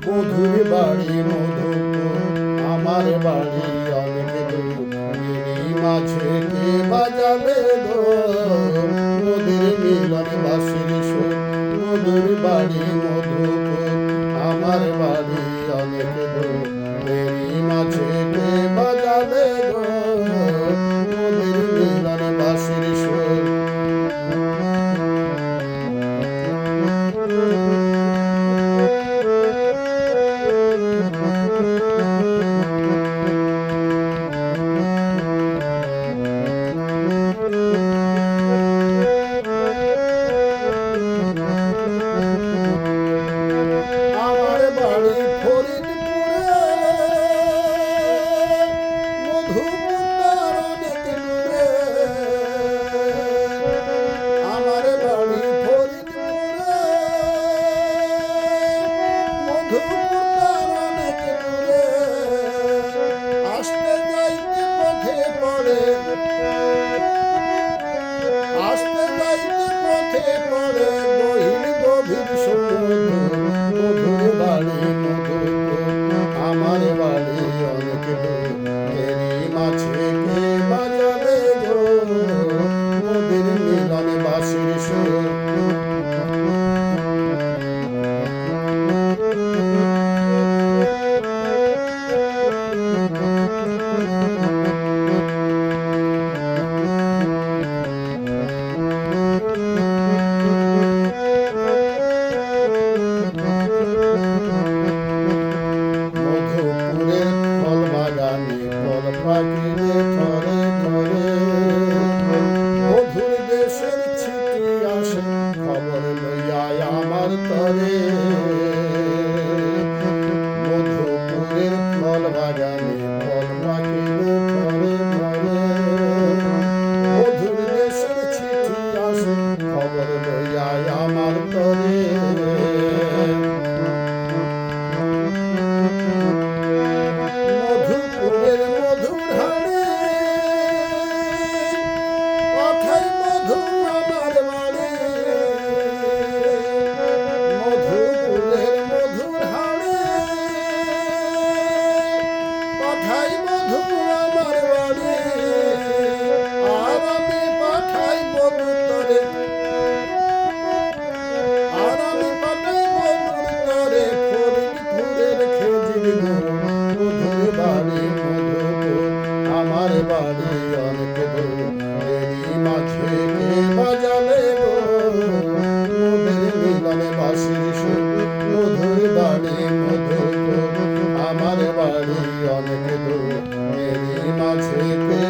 মধুর বাড়ি মধুপুর আমার বাড়ি অনেক দূর এরই মাঝে কে বাজাবে গো মোদের মিলন বাঁশির সুর মধুর বাড়ি মধুপুর আমার বাড়ি অনেক দূর এরই মাঝে কে বাজাবে গো মোদের মিলন বাঁশির সুর। আসতে যাইতে পথে পড়ে গহীন গভীর সমুদ্র মধুর বাড়ি মধুপুর আমার বাড়ি অনেক দূর এরই মাঝে কে বাজাবে গো মোদের মিলন বাঁশির সুর। পাখিরে ধরে ধরে মধুর দেশের ছিটি আসে খবর লইয়া আমার তরে মধুপুরের ফল বাগানে ফল পাখিরে ধরে ধরে মধুর দেশের ছিটি আসে খবর লইয়া আমার তরে আমার বাড়ি অনেক দূর এরই মাঝে কে বাজাবে গো মোদের মিলনে বাঁশির সুর মধুর বাড়ি মধুপুর আমার বাড়ি অনেক দূর এরই মাঝে কে